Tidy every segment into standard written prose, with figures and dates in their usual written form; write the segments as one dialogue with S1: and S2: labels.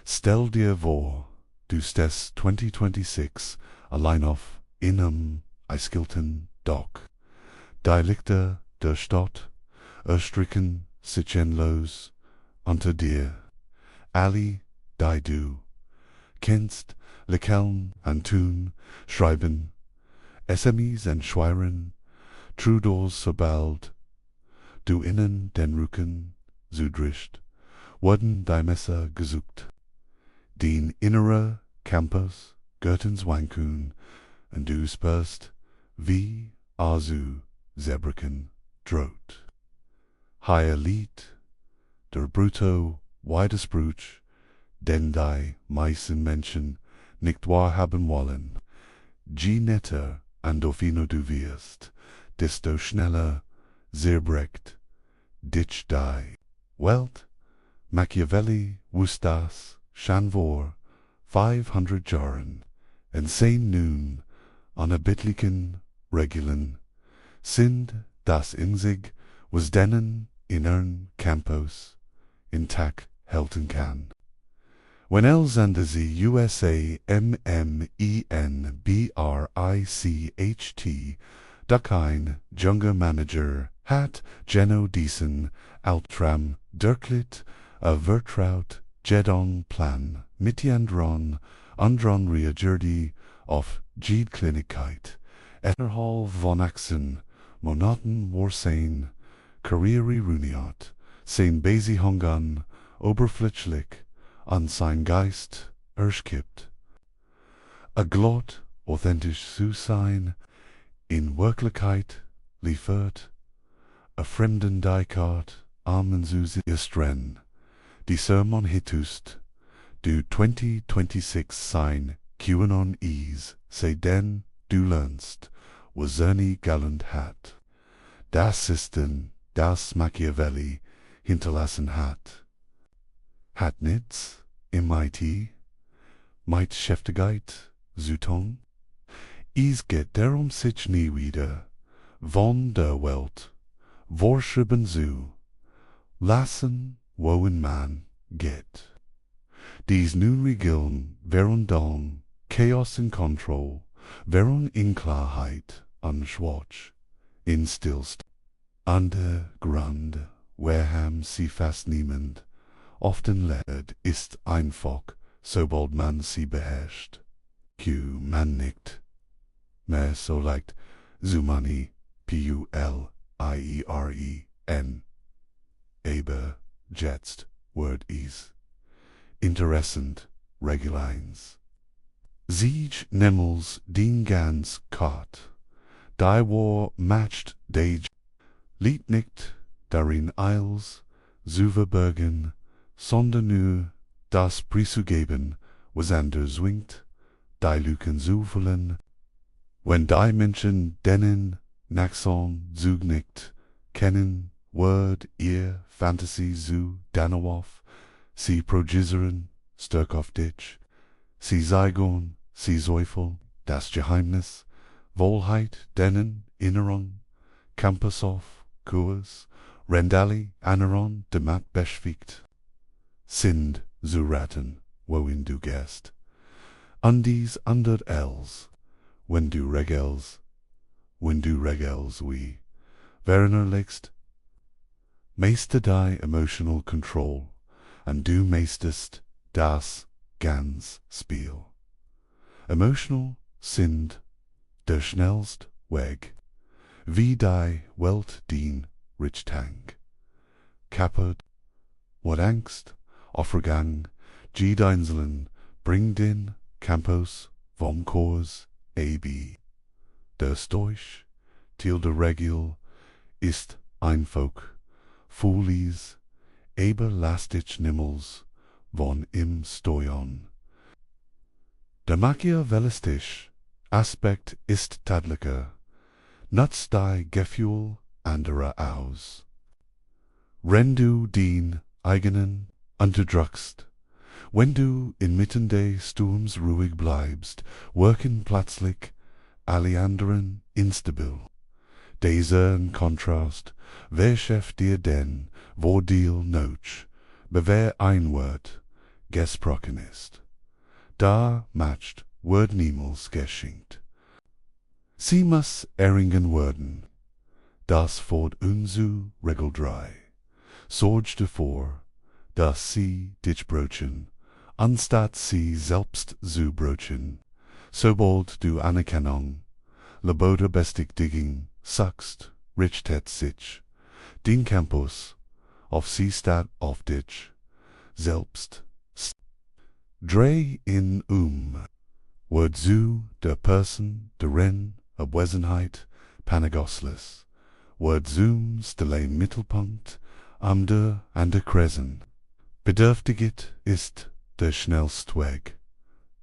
S1: Stell dir vor, du stest 2026 allein auf einem eiskilten Dock. Die Lichter der Stadt erstricken sichenlos unter dir. Alle, die du kennst, lächeln und tun, schreiben, SMEs entschweren, Trudors sobald du innen den Rücken zudrückst, wurden die Messer gesucht. Den innere Campus Göttens Wankun, und du spürst, wie Asu Zebriken droht. Hier liegt der Brutto Widesbruch, den die meisten Menschen nicht wahrhaben wollen. Je netter und offiner du wirst, desto schneller zerbrecht dich die Welt. Machiavelli wusste das schon vor 500 Jahren, und sein nun unerbittlichen Regeln sind das in sich, was denen inneren Campus intakt halten kann. Wenn Sie USA MENBRICHT doch ein junger Manager hat Geno diesen Altram Dirklit a vertraut jedong plan mit andron reagierdi auf Kleinigkeit, etterhal von Achsen, Monaten Warsein, Karriere runiat, sein Basi Hongan, oberflächlich, an sein Geist erschkippt. A Glot authentisch zu sein, in Wirklichkeit liefert, a fremden Dikart, armen Susi istren, die Sermon hitust, du 2026 sein QAnon ease, sei denn du lernst, was Zerni gallant hat. Das ist denn, das Machiavelli hinterlassen hat. Hat nichts im IT, mit Schäftigkeit, Süton? Is geht darum sich nie wieder, von der Welt, vorschreiben zu, lassen, wo ein Mann geht. Dies nun Regeln wären dann Chaos in Kontroll, wären in Klarheit an Schwarz, in Stillst. An der Grund, weham sie fast niemand, often lehrt, ist einfach, sobald man sie beherrscht. Man nicht mehr so leicht, Zumani, PULIEREN. Aber jetzt wird es interessant, Regeleins. Sieg nemmels den ganz Kart, die war matcht dej, liegt nicht darin eils, zu verbergen, sondern nur das prizugeben, was anders winkt, die Lücken zu füllen. Wenn die Menschen denen nachsehen zu nicht kennen, wird ihr Fantasie zu danauf, sie projizeren, stark auf dich, sie zeigen, sie Teufel, das Geheimnis, Wohlheit denen Innerung, Campus auf, Kurs, Rendali, Aneron, demat beschwiegt, sind zu raten, wohin du gehst. An dies andert els, wenn du regels wie, Werner legst, meister die emotional control, and du meistest das ganz Spiel. Emotional sind der schnellst Weg, wie die Welt dien Richtang. Kappert, wat Angst, Offergang, G Einzelnen, bring den Campus vom Kurs AB. Der Storch, til der Regel, ist einfach, Folies, aber lastig nimmels, von im Steuern. Der machiavellistische Aspekt ist tadlicher, nutzt die Gefühl anderer aus. Wenn du den eigenen unterdrückst, wenn du inmitten des Sturms ruhig bleibst, wirken plötzlich alle anderen instabil. Dieser Kontrast, wer schafft dir denn, wo dir notch, bewehr ein Wort, gesprochen ist. Da matcht Word niemals geschenkt. Sie muss erringen worden. Das fort unzu Regel 3. Sorge davor, dass sie dich brochen, anstatt sie selbst zu brochen. Sobald du Anerkennung, Laboda bestätigung suchst, richtet sich den Campus auf sie statt auf dich selbst. Dreh in Word zu der Person, darin Abwesenheit, Panagoslis. Word zooms der Mittelpunkt am der Kresen. Bedürftiget ist der schnellste Weg,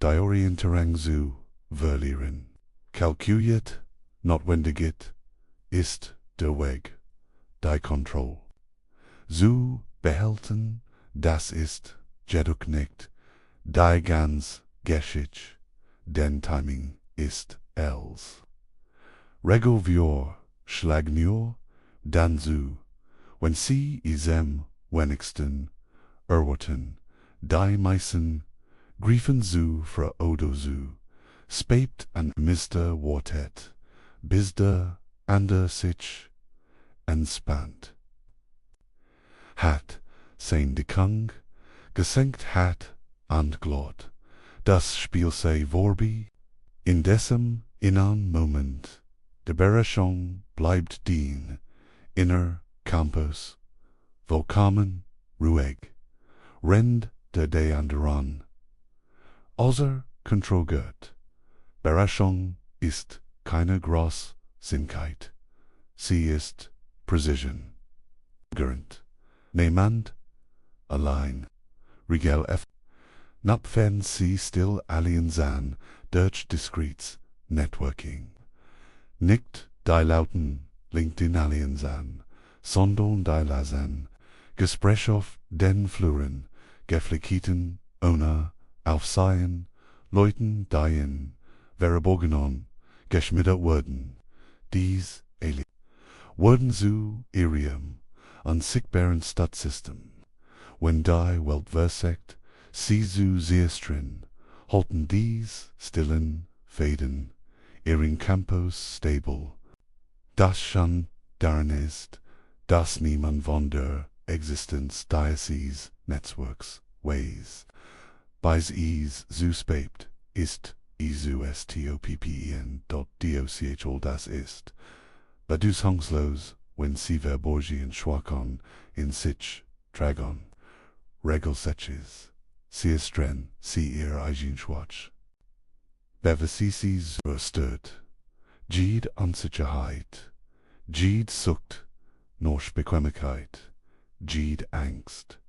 S1: die Orientierung zu verlieren. Kalkuliert, notwendiget ist der Weg, die Kontrolle zu behalten, das ist jedoch nicht die ganz Geschichte, denn Timing ist els. Regel 4 schlägt nur dann zu, wenn sie isem wenigsten erwarten, die meisten griefen zu für oder zu, spät an Mr. Wortet, bis der ander sich entspannt. Hat sein Dekang gesenkt hat und glot, das Spiel sei vorbei, in diesem inneren Moment der Überraschung bleibt den inner Campus vollkommen ruhig, rennt der andere an. Außer Kontrollgurt. Überraschung ist keine Großsinnigkeit, sie ist Precision. Gernt. Niemand allein. Regel F. Napfen sie still alien sein, durch discreets Networking. Nicht die lauten LinkedIn alien sein, sondern die lasen, Gespräch auf den Fluren, geflickten ohne Aufsehen, Leuten die verborgenen, geschmiedet wurden. Dies wurden zu ihrem unsichtbaren Stadtsystem. Wenn die Welt versagt, sie zu siestrin, halten dies stillen Fäden ihren Campus stable. Das schon daran ist, dass niemand von der Existenz dieses Netzwerks weiß. Bis es zu spät ist, isostoppen.dochl das ist. Bedeutungslos, wenn sie verborgen schwachen in sich tragen. Regelsätzes, sie ist drin, sie ihr eigen Schwach. Bewesis stört, Jed Unsicherheit, Jed Sucht, noch Bequemlichkeit, Jed Angst.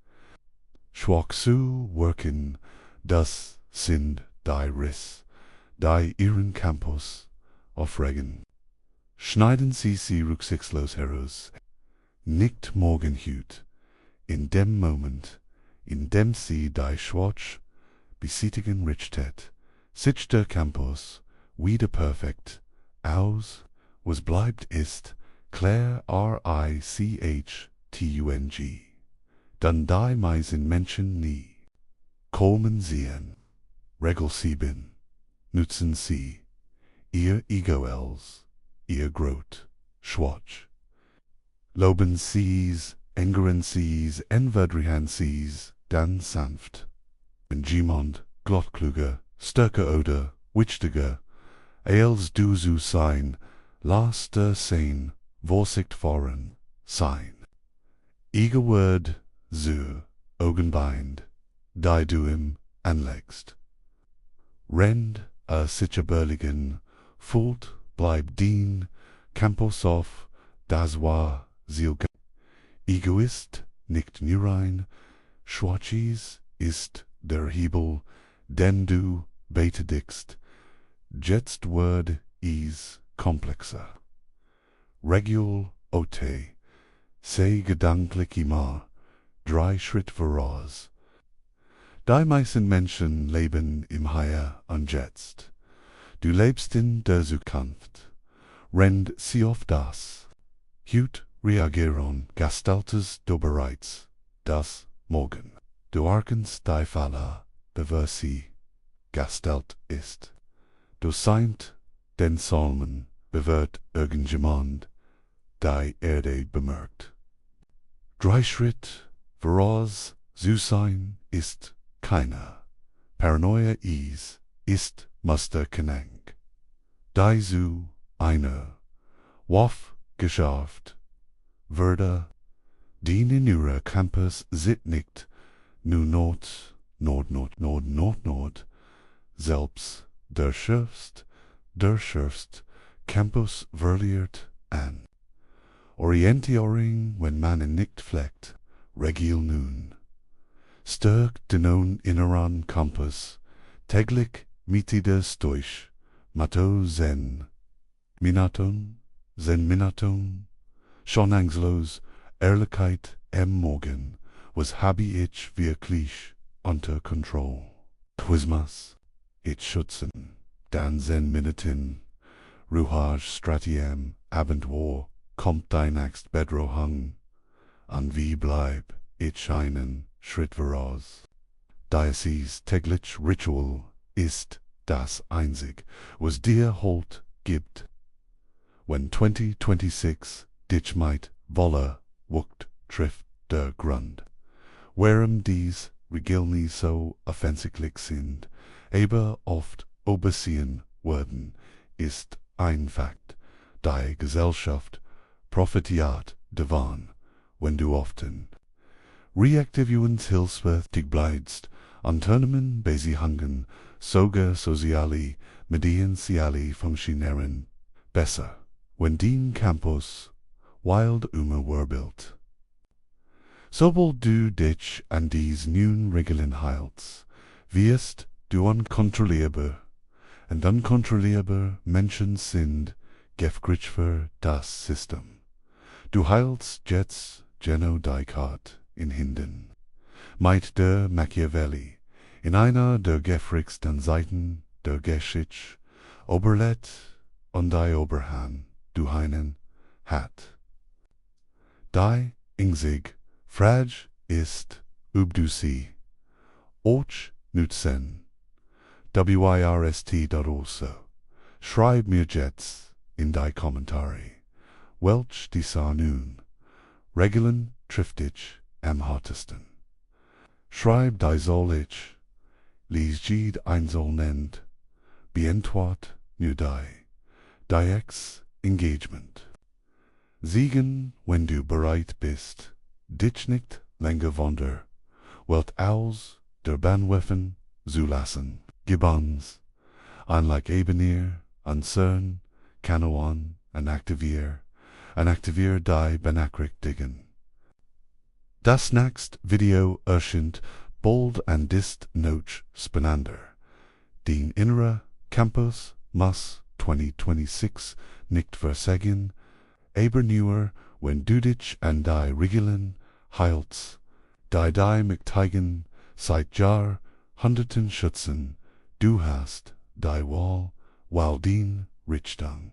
S1: Schwach zu wirken, das sind die Riss, die ihren Campus aufregen. Schneiden sie rücksichtslos heraus, nicht morgenhüt, in dem Moment, in dem sie die Schwach beseitigen richtet, sich der Campus wieder perfekt aus, was bleibt ist klar RICHTUNG. Dann die meisten Menschen nie kommen sehen. Regel 7. Nutzen sie ihr Ego-Els, ihr Grot, Schwach. Loben sie's, engeren sie's, entwedrigen sie's, dann sanft. Wenn jemand glottkluger, stärker oder wichtiger, als du zu sein, lass der sein, Vorsicht voran, sein. Ego Word, zu, Augenbind, die du ihm anlegst. Rend sicher berligen, fult bleib dien, Campus auf, das war Zielgang. Egoist, nicht Neurein, Schwachis ist der Hebel, den du betätigst. Jetzt Word is komplexer. Regul ote, sei gedanklich immer, 3 Schritt voraus. Die meisten Menschen leben im Hier und Jetzt. Du lebst in der Zukunft. Rennt sie auf das. Hut reagieren gestaltest du bereits das Morgen. du arkens die Falle, bewer sie gestelt ist. Du seint den Salmen bewert irgendjemand, die Erde bemerkt. 3 Schritt voraus zu sein ist keiner. Paranoia ist Musterkenning. Die zu einer Waff geschafft würde, die in ihrer Campus sit nicht, nu Not, selbst der schärfst Campus verliert an. Orientierung, wenn man nicht fleckt, regil nun. Stärkt den inneren Kompass, täglich mitides durch, Matto zen Minaton, schon angstlos, Ehrlichkeit Morgen, was habe ich wirklich unter Kontrolle. Twismas, ich schützen, dann zen Minuten, Ruhage Stratiem, Abenteuer, kommt dein nächst Bedrohung, an wie bleib ich einen Schritt voraus. Diocese täglich Ritual ist das einzig, was dir Halt gibt. When 2026 dich meint wolle, wucht trifft der Grund. Warum dies Regeln so offensichtlich sind, aber oft übersehen werden, ist ein Fakt. Die Gesellschaft profitiert davon, wenn du often reaktivierend hilfswürdig bleibst, Unternehmen Beziehungen, sogar soziale Medien funktionieren besser, wenn dein Campus wild Vorbild. Sobald du dich an dies neuen Regeln hältst, wirst du unkontrollierbar, und unkontrollierbar Menschen sind giftig für das System. Du heilst jetzt Geno Descartes in Hinden, meint der Machiavelli, in einer der giftigsten Seiten der Geschichte, Oberlet und die Oberhand du einen hat. Die einzig Frage ist, ob du sie auch nutzen. wirst.also. Schreib mir jetzt in die Kommentare, welch dieser nun Regeln trifft dich am hartesten. Schreib die soll ich, lies jed einzeln nennt, beantwort nur die Engagement. Siegen, wenn du bereit bist, dich nicht länger wunder, welt aus der Bahnweffen zu lassen. Gibons, anlike Ebenier, Uncern, Kanoan, an aktivier die Benachrichtigen. Das nächste Video erscheint bald an dist noch spannender. Den innere Campus muss 2026 nicht versagen, aber nur, wenn du dich an die Regeln hältst, die Miteigen seit Jahrhunderten schützen. Du hast die Wahl, weil die Richtung